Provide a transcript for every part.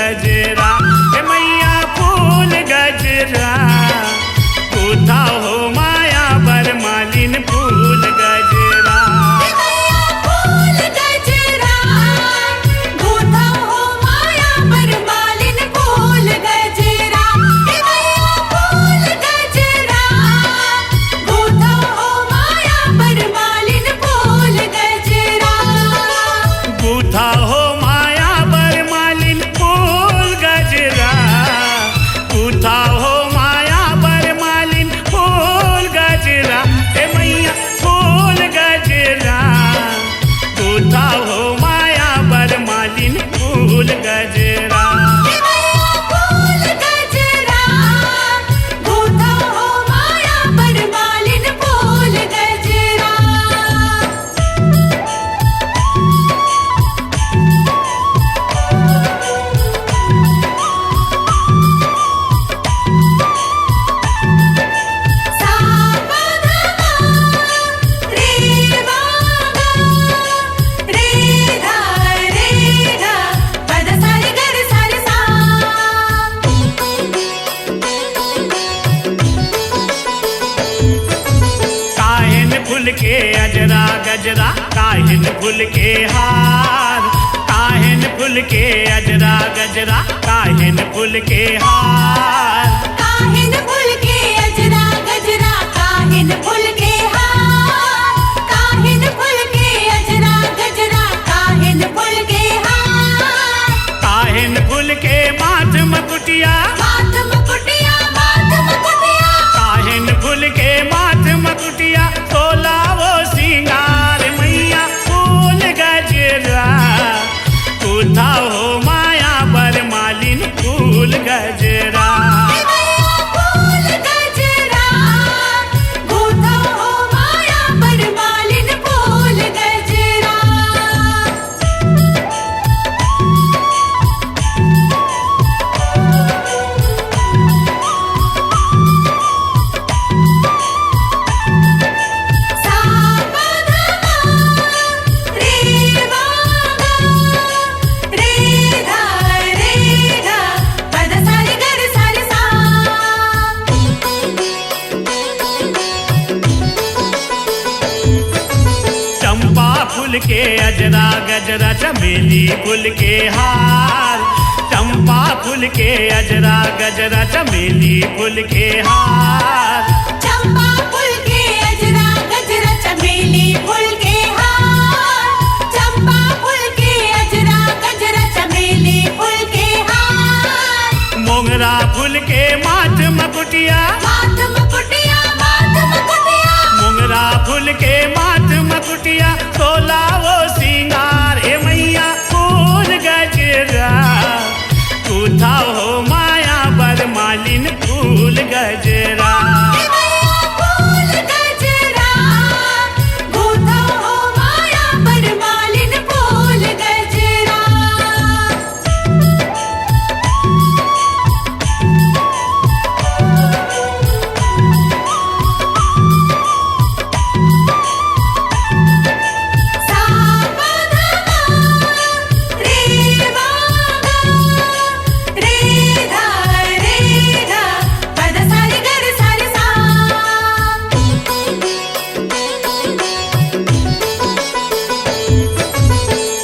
गजरा हे मैया फूल गजरा गुथा हो माया बर मालिन फूल गजरा फूल गजरा गुथा हो माया बर मालिन फूल गजरा फूल गजरा गुथा हो माया बर मालिन फूल गजरा गुथा हो माया बर मालिन फूल गजरा गुथा हो माया बर मालिन फूल गजरा हे मैया फूल गजरा गुथा हो माया बर मालिन फूल गजरा फूल गजरा गुथा हो माया बर मालिन फूल गजरा काहिन फूल के अजरा गजरा काहिन फूल के हार काहिन फूल के अजरा गजरा काहिन फूल के हार काहिन फूल के अजरा गजरा काहिन फूल के हार काहिन फूल के अजरा गजरा काहिन फूल के हार काहिन फूल के माथ मकुटिया माथ मुकुटिया काहिन फूल के माथ मकुटिया तोला वो सिंगार मैया फूल गजरा गुथा हो माया बर मालिन फूल गजरा फूल गजरा गुथा हो माया बर मालिन फूल गजरा चंपा फूल के अजरा गजरा चमेली फूल के हार चंपा फूल के अजरा गजरा चमेली फूल के हार चंपा फूल के अजरा गजरा चमेली फूल के हार चंपा फूल के अजरा गजरा चमेली फूल के हार मोगरा फूल के माथ मकुटिया माथ मुकुटिया मोगरा फूल के माथ मकुटिया तोला वो सिंगार हे मैया फूल गजरा गुथा हो माया बर मालिन फूल गजरा फूल गजरा गुथा हो माया बर मालिन फूल गजरा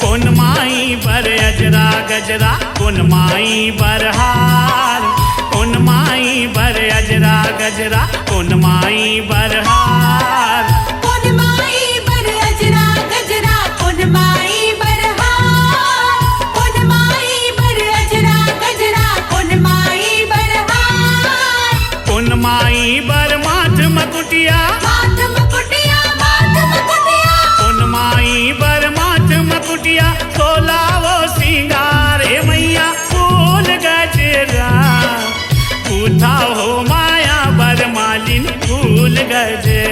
कौन माई बर अजरा गजरा कौन माई बर हार कौन माई बर अजरा गजरा कौन माई बर हार कौन माई बर अजरा गजरा कौन माई बर हार कौन माई बर अजरा गजरा कौन माई बर हार कौन माई बर माथ मकुटिया माथ मुकुटिया कौन माई बर माथ मकुटिया तोला वो सिंगार हे मैया फूल गजरा गुथा हो माया बर मालिन फूल गजरा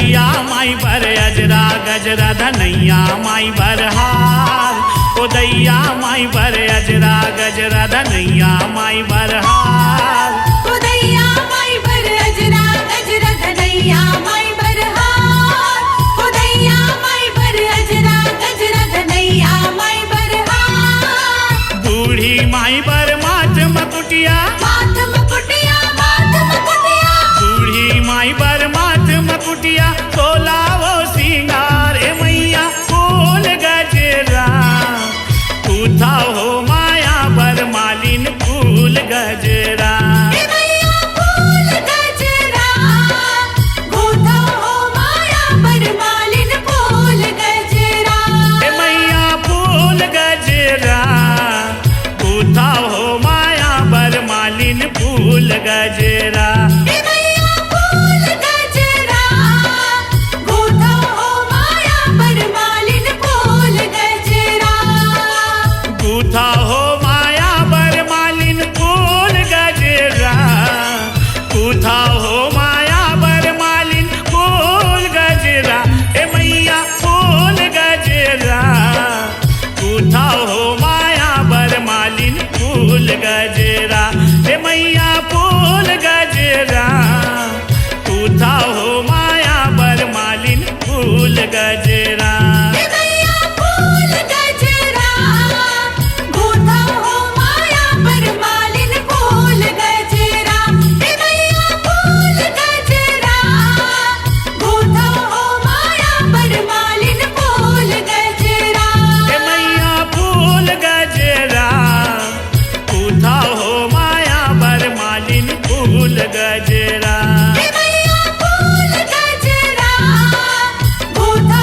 दैया माई बर अजरा गजरा धनैया माई बर हार ओ दैया माई बर अजरा गजरा धनैया माई बर हार उदैया माई बर अजरा गजरा धनैया माई बर हार उदैया माई बर अजरा गजरा धनैया माई बर हार बूढ़ी माई बर माथ मकुटिया माथ मुकुटिया बूढ़ी माई बर माथ मकुटिया तोला वो सिंगार ए मैया फूल गजरा पूथा हो माया बर मालिन फूल गजरा ए मैया फूल गजरा गोथा हो माया बर मालिन फूल गजरा ए मैया फूल गजरा पूथा हो माया बर मालिन फूल गजरा ए मैया फूल गजरा गोथा हो माया बर मालिन फूल गजरा पूथा हो माया बर मालिन फूल गजरा पूथा हो माया बर मालिन फूल गजरा ए मैया फूल गजरा पूथा हो माया बर मालिन फूल गजरा ए मैया फूल गजरा पूथा हो माया बर मालिन फूल गजरा ए मैया फूल गजरा गोथा हो माया बर मालिन फूल गजरा ए मैया फूल गजरा गोथा हो माया बर मालिन फूल गजरा ए मैया फूल गजरा पूथा हो माया बर मालिन फूल गजरा ए मैया फूल गजरा गोथा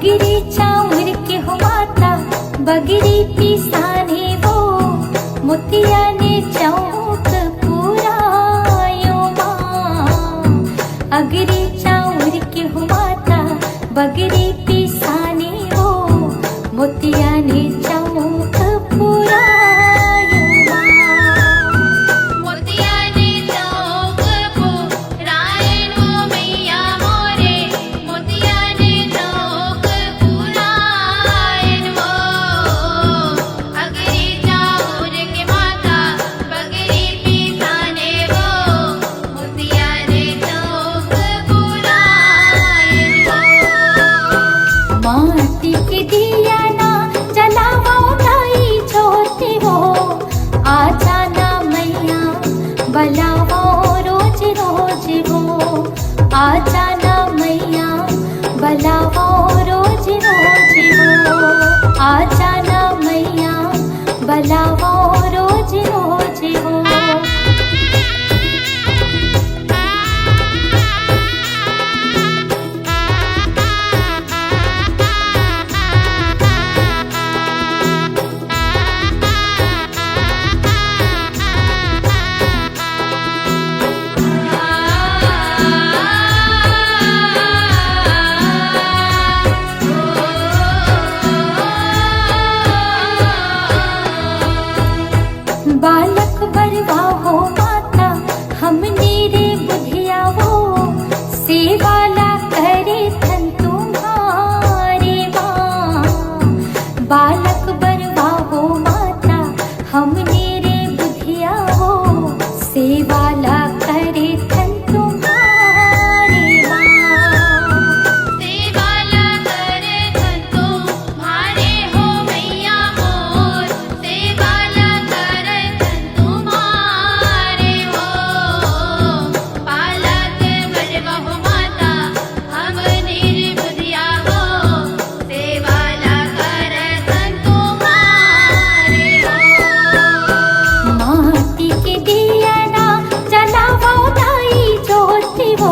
बगिरी चाउर के हो माता बगिरी पिसाने वो मोतिया ने चौक पुरायो माँ अगरी चाउर के हो माता बगिरी पिसाने वो मोतिया ने चौक पुरायो माँ मोतिया ने चौक पुरायण वो मैया मोरे मोतिया ने चौक पुरायण वो अगरी चाउर के माता बगरी पिसाने वो मोतिया ने चौक पुरायण वो माटी के दिया ना जलावो लाई छोटे हो आ जाना मैया बलावो रोज रोज हो आ जाना मैया बलावो रोज रोज हो आ जाना मैया बलावो रोज रोज हो बालक बरवा हो माता हमने रे बुधिया वो सेवाला करे थन तुम्हारे माँ बालक बरवा हो माता हमने रे बुधिया वो सेवाला करे थन तुम्हारे माँ सेवाला करे थन तुम्हारे हो मैया मोर सेवाला करे थन तुम्हारे हो बालक बरवा हो माता हम निर्बुधिया हो सेवाला करे थन तुम्हारे हो माटी के दिया ना जलावो लाई ज्योति हो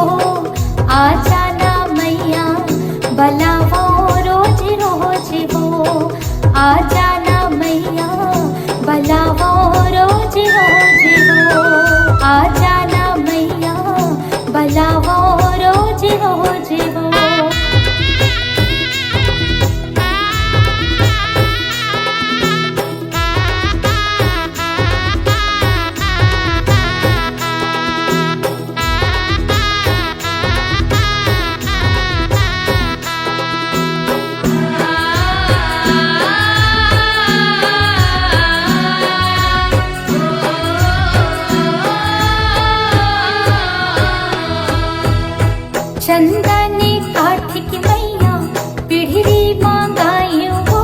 आ जाना मैया बलावो रोज रोज हो आ जाना मैया बलावो रोज रोज हो आ जाना मैया बलावो रोज रोज हो चंदने काठ की मैया पीढ़ी मांगायो वो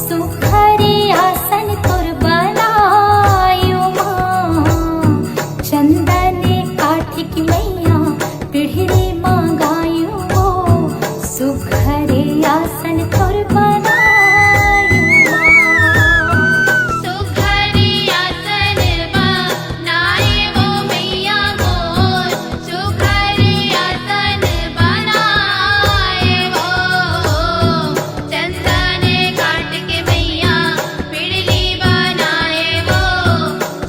सुखरे आसन तुर बनायो माँ चंदने काठ की मैया पीढ़ी मांगायो वो सुखरे आसन तुर बनायो माँ सुखरी आसन बनाए वो मैया मोर सुखरी आसन बनाए वो चंदन काट के मैया पिड़ली बनाए वो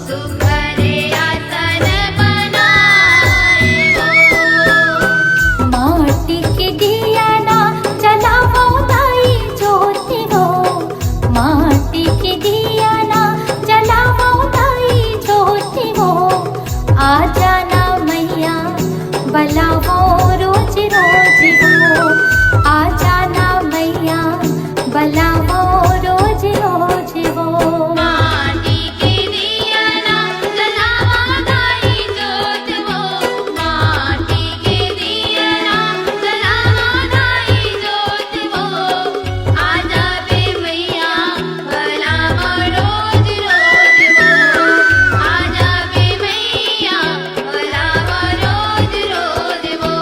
सुखरी आसन बनाए वो माटी के दिया ना जलावो लाई ज्योति हो माटी के दिया ना जलावो लाई ज्योति हो आ जाना मैया बलावो रोज रोज हो आ जाना मैया बलावो रोज रोज हो माटी के दिया ना जलावा दाई जोत वो माटी के दिया ना जलावा दाई जोत वो आ जावे मैया भलावा रोज रोज वो आ जावे मैया भलावा रोज रोज वो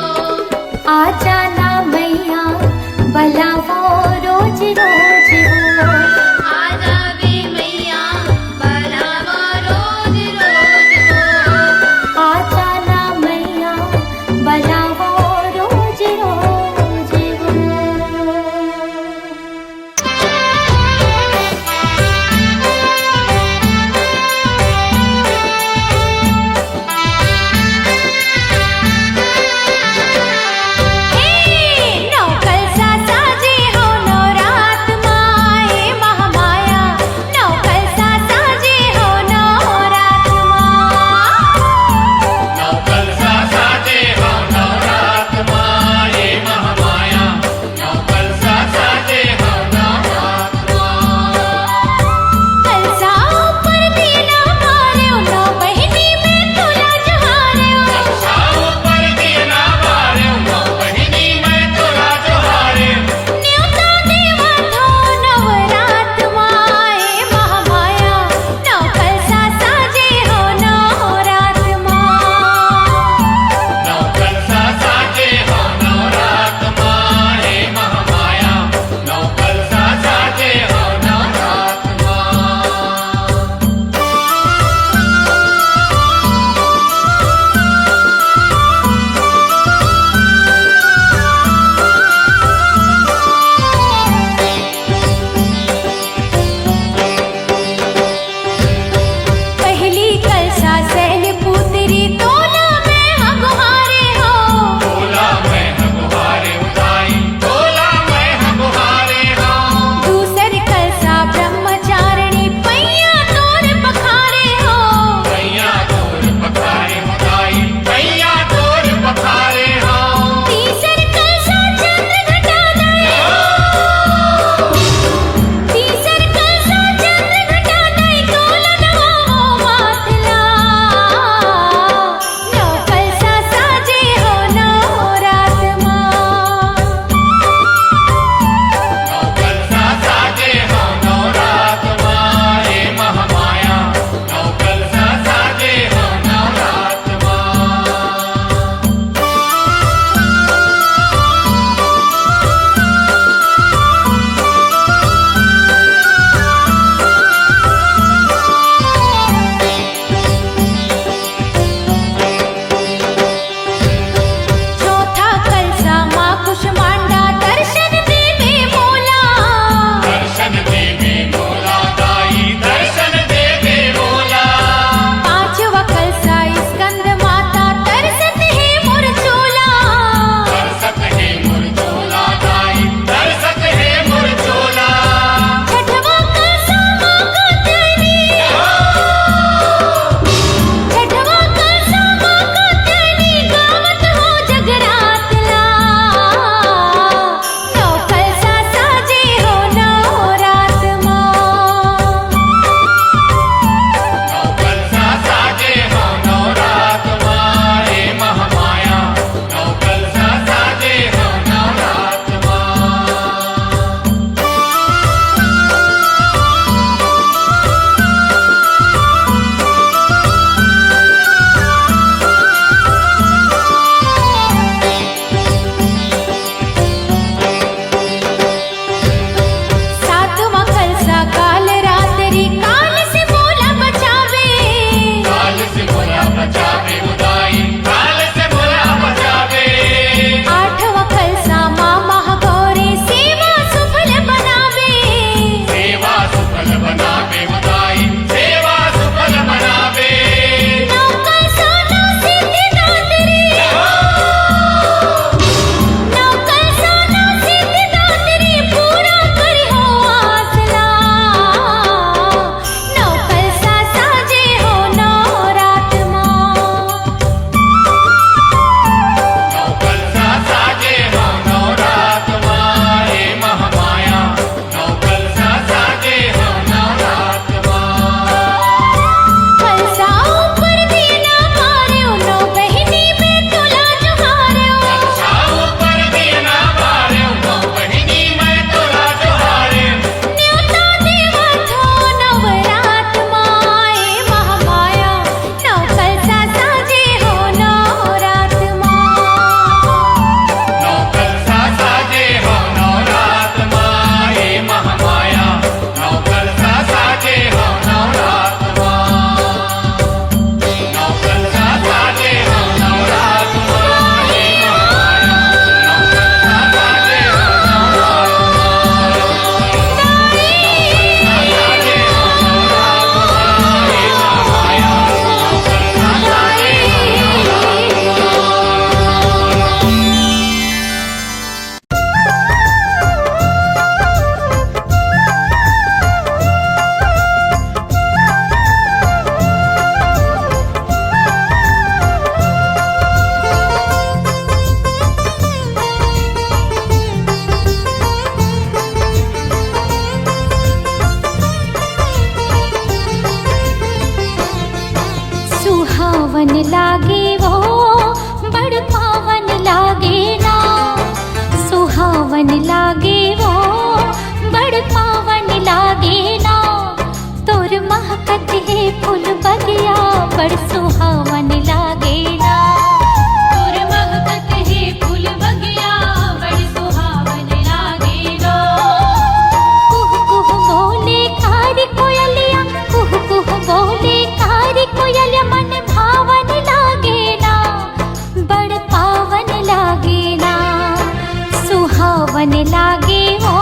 सुहावन लागे वो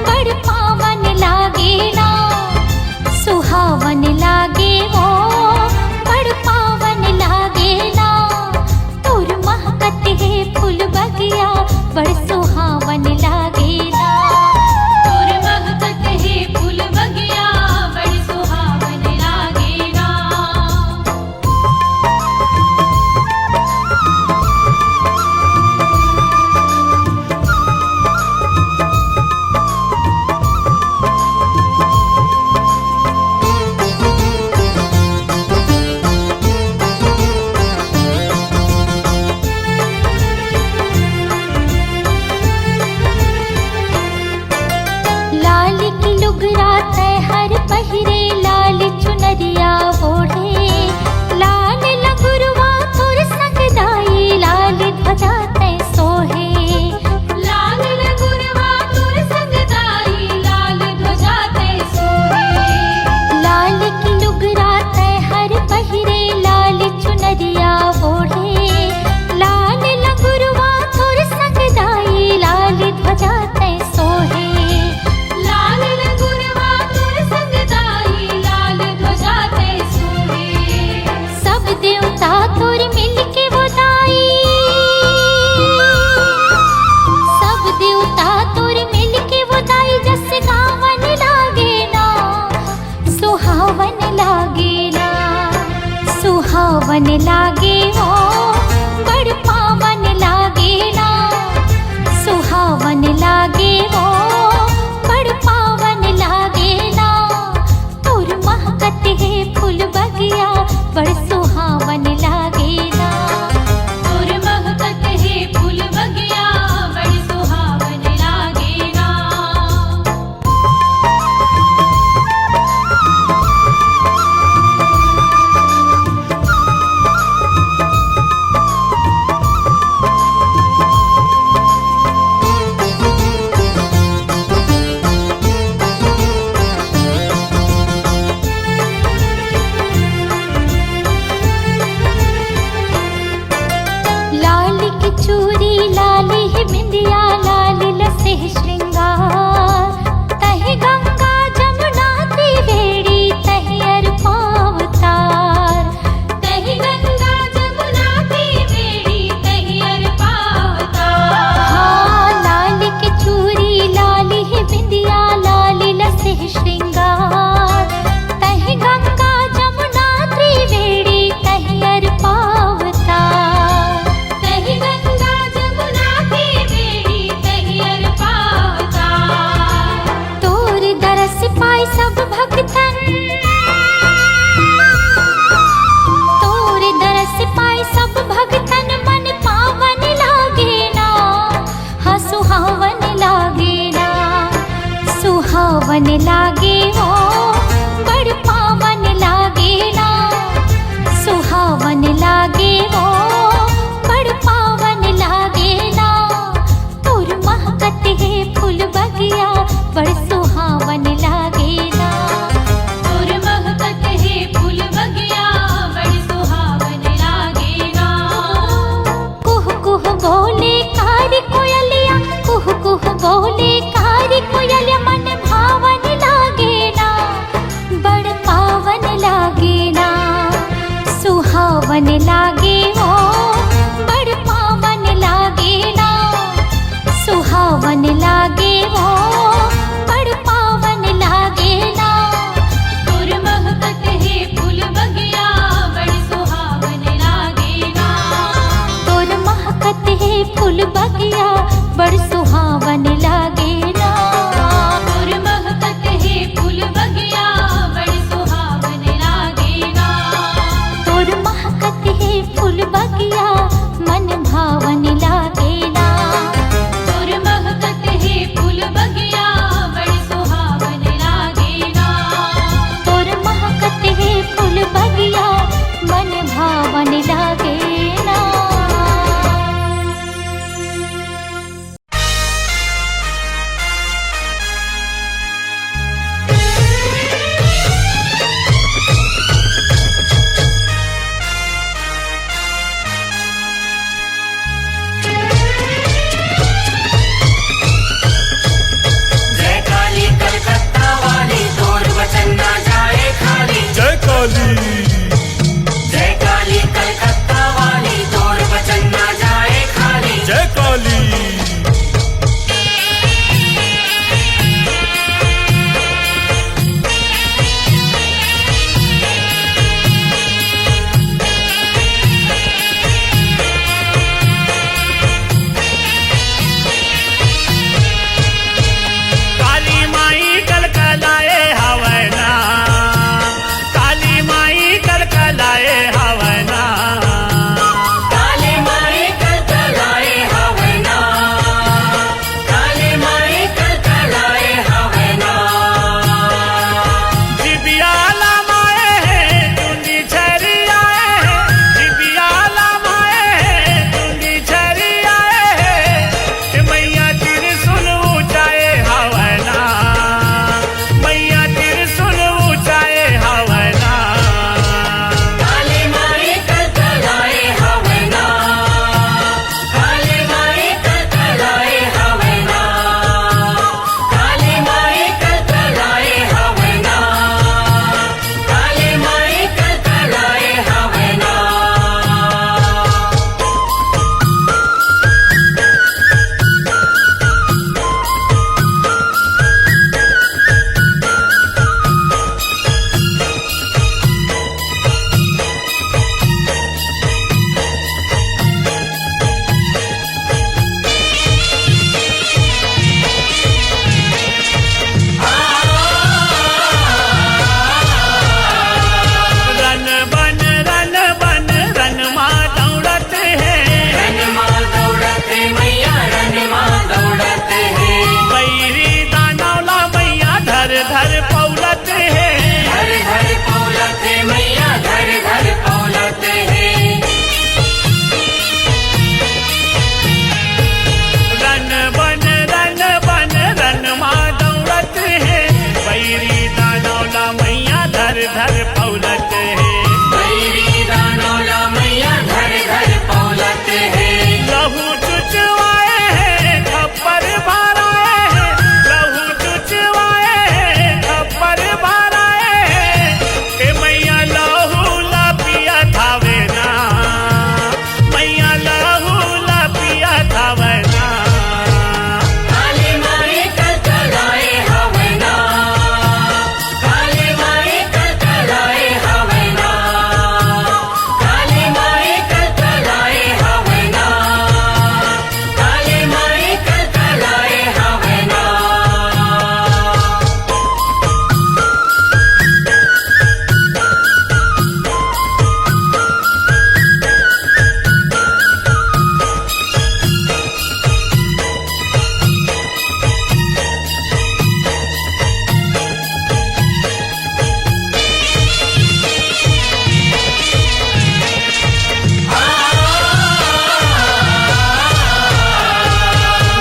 बड़ पावन लागे ना, सुहावन लागे वो बड़ पावन लागे ना, तोर महकत है फूल बगिया बड़ सुहावन लागे ना, तोर महकत है फूल बगिया बड़ सुहावन लागे ना। लाल की लुगरा हर पहिरे लाल चुनरिया ओढ़े, लाल लगुरवा तोर संग दाई लाल ध्वजा तै सोहे, लाल लगुरवा तोर संग दाई लाल ध्वजा तै सोहे, लाल की लुगरा हर पहिरे लाल चुनरिया ओढ़े, लाल लगुरवा तोर संग दाई लाल ध्वजा तै सोहे, लाल लगुरवा तोर संग दाई लाल ध्वजा तै सोहे। सब देवता तोर मिल के वो दाई, सब देवता तोर मिल के वो दाई जस गावन लागे ना, सुहावन लागे ना, सुहावन लागे वो बड़ पावन लागे ना, सुहावन लागे वो बड़ पावन लागे ना, तोर महकत है फूल बगिया बड़ सुहावन लागे ना, तोर महकत है फूल बगिया बड़ सुहावन लागे ना। लाल की चूड़ी लाल ही बिंदिया लाल लसे श्रृंगार, तहि गंगा जमुना त्रिवेणी तहि अरपावतार, तहि गंगा जमुना त्रिवेणी तहि अरपावतार। हाँ लाल की चूड़ी लाल ही बिंदिया लाल लसे श्रृंगार, तहि गंगा जमुना त्रिवेणी तहि अरपावतार, तहि गंगा जमुना त्रिवेणी तहि अरपावतार। तोर दरस पाए सब भक्तन, तोर दरस पाए सब भक्तन मन पावन लागे ना, हाँ सुहावन लागे ना, सुहावन लागे वो बड़ पावन लागे ना, सुहावन लागे वो बड़ पावन लागे ना, तोर महकत है फूल बगिया बड़ सुहावन लागे ना, तोर महकत है फूल बगिया बड़ सुहावन लागे ना। कुह कुह बोले कारी कोयलिया, कुह कुह बोले कारी कोयलिया मन भावन लागे ना, बड़ पावन लागे ना, सुहावन लागे वो बड़ पावन लागे ना, सुहावन लागे वो बड़ पावन लागे ना, तोर महकत है फूल बगिया बड़ सुहावन लागे ना, तोर महकत है फूल बगिया बड़ सुहावन लागे ना, तोर महकत है फूल बगिया बड़ सुहावन लागे ना, तोर महकत है फूल बगिया मन भावन लागे ना, तोर महकत है फूल बगिया बड़ सुहावन लागे ना, तोर महकत है फूल बगिया मन भावन लागे ना। काली जय काली कलकत्ता वाली तोर वचन ना जाए खाली जय काली काली माई कलकलाए हवना, काली माई कलकलाए हवना, काली माई कलकलाए हवना, काली माई कलकलाए हवना। जिबियाला माए है चुंदी छरी आए है, जिबियाला माए है चुंदी छरी आए है, कि मैया त्रिशूल ऊंचाए हवना, मैया त्रिशूल ऊंचाए हवना। काली माई कलकलाए हवना, काली माई कलकलाए हवना, काली माई कलकलाए हवना, काली माई कलकलाए हवना। रन माँ दौड़त है, रन माँ दौड़त है मैया रन माँ दौड़त है, बैरी दानौला मैया धर धर पौलत है, धर धर पौलत है मैया धर धर पौलत है। रन माँ दौड़त है, बैरी दानौला मैया धर धर पौलत है। बैरी दानौला मैया धर धर पौलत है, लहू चुचवाए हैं खप्पर भराए हैं, लहू चुचवाए हैं खप्पर भराए हैं, ए मैया लहू ला पिया थावे ना, मैया लहू ला पिया थावे ना। काली माई कलकलाए हवना, काली माई कलकलाए हवना, काली माई कलकलाए हवना, काली माई कलकलाए हवना।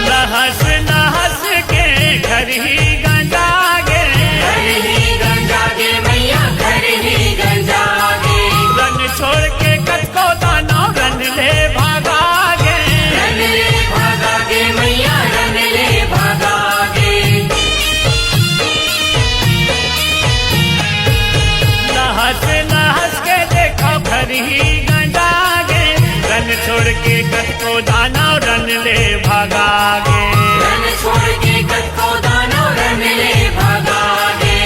नहस नहस के घर ही गंजागे, घर ही गंगा गे मैया घर ही गंगा गे, रन छोड़ के कत को दानो रन ले भागागे, रन ले भागा गे मैया रन ले भागा गे। नहस नहस के देखो घर ही गंजागे, रन छोड़ के कत को दानो रन ले भागागे। रन छोड़ के कत को दानो रन ले भागा गे,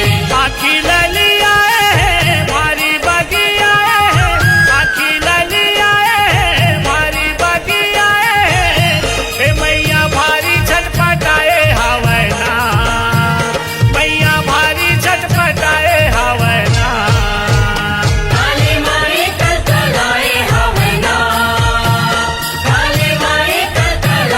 आखी लली आए हैं भारी बगी आए हैं, आखी लली आए हैं भारी बगी आए हैं, ए मैया भारी छटपटाए हवना, मैया भारी छटपटाए हवना। काली माई कलकलाए हवना, काली माई कलकलाए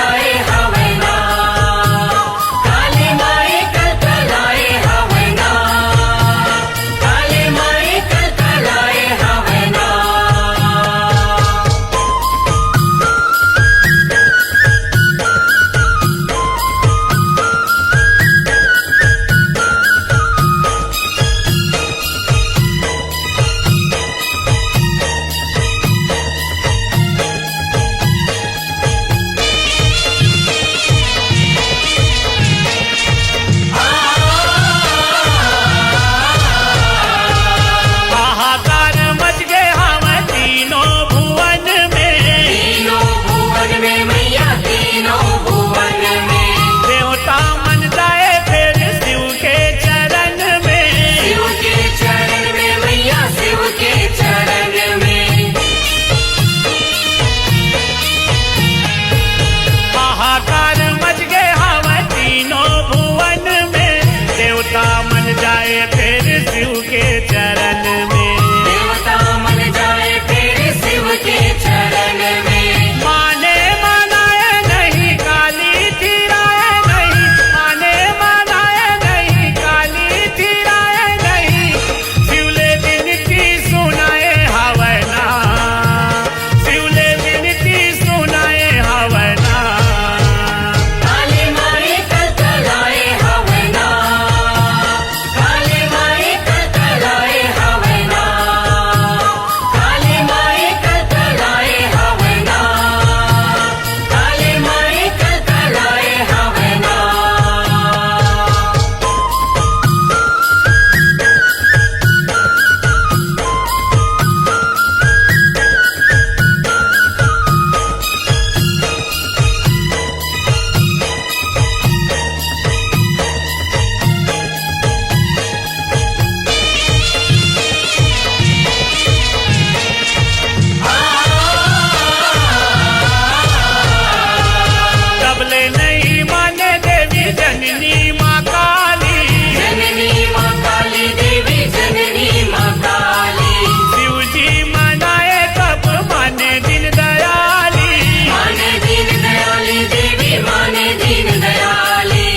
जननी माँ काली, जननी माँ काली देवी जननी माँ काली। शिव जी मनाए कब माने दिन दयाली, माने दीन दयाली देवी माने दीन दयाली।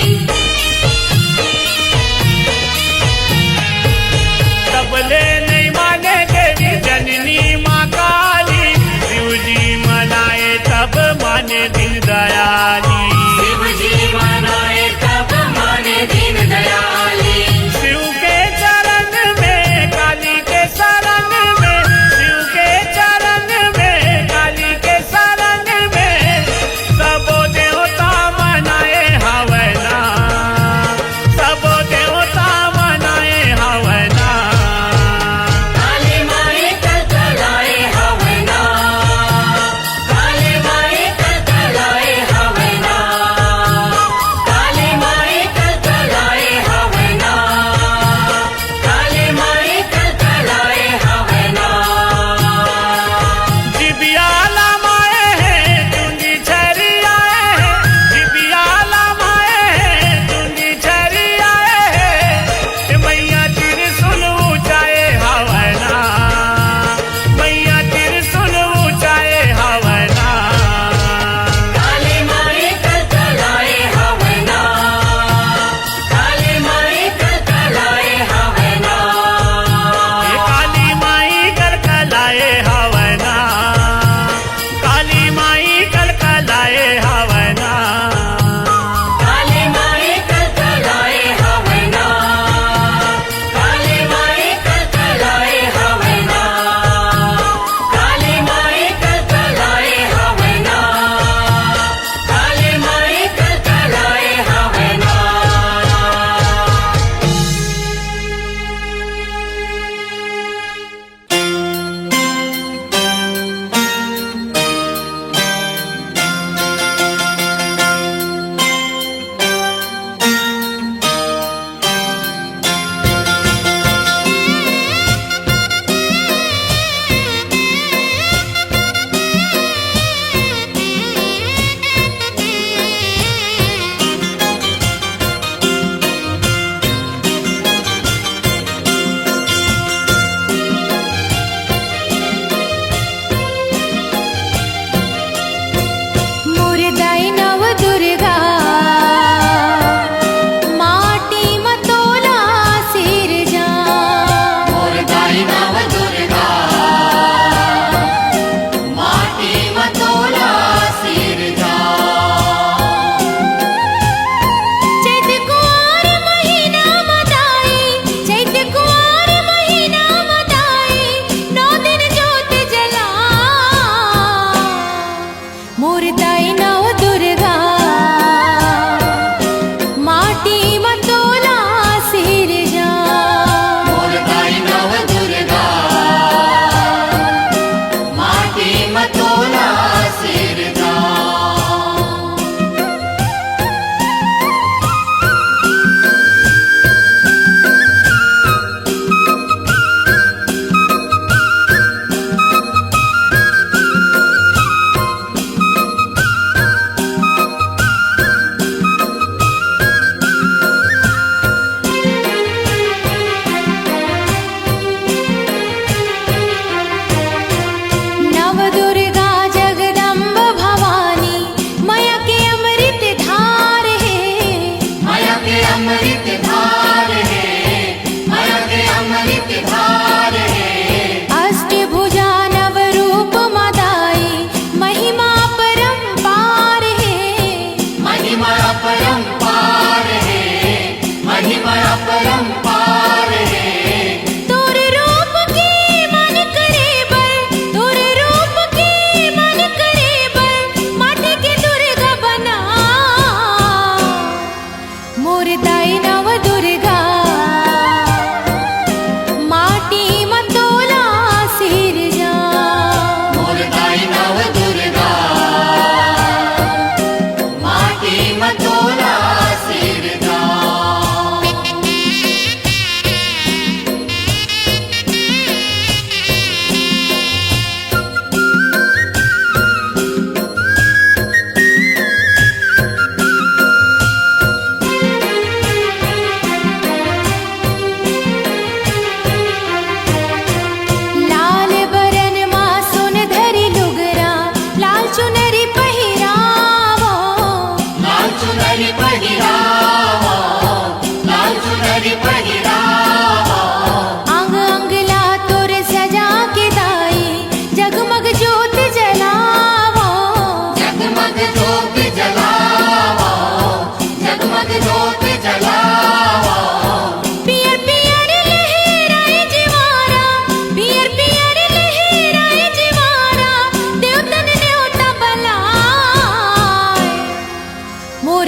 तबले नहीं माने देवी जननी माँ काली, शिव जी मनाए तब माने दिन दयाली। शिव जी मनाए तब माने दीन दयाली। शिव के चरण में काली के शरण में, शिव के चरण में काली के शरण में, सबो देवता मनाए हवना, सबो देवता मनाए हवना। काली माए कलकलाए हवना, काली माए कलकलाए हवना, काली माए कलकलाए हवना, काली माए कलकलाए हवना। जिबियाला माए हैं चुंदी छरी आए हैं, जिबियाला माए हैं चुंदी छरी आए हैं, मैया त्रिशूल ऊंचाए हवना, मैया त्रिशूल ऊंचाए हवना। काली माए कलकलाए हवना, काली माए कलकलाए हवना। ये काली माई कलकलाए हवना, काली माई कलकलाए हवना। काली माए कलकलाए हवना, काली माए कलकलाए हवना, काली माए कलकलाए हवना, काली माए कलकलाए हवना। मुर्दाई नव दुर्गा माटी मतोला सिर जा मुर्दाई नव दुर्गा माटी मतोला सिर जा। चैत कुंवर महीना मदाई, चैत कुंवर महीना मदाई, 9 दिन जोत जला। मुर्दाई नव दुर्गा माटी मतोला सिर जा मुर्दाई नव दुर्गा माटी मतोला सिर जा।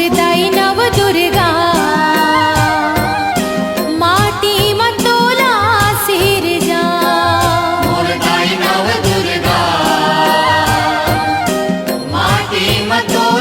मोरदाई नव दुर्गा माटी मतोला सिरजा मोरदाई नव दुर्गा माटी मतोला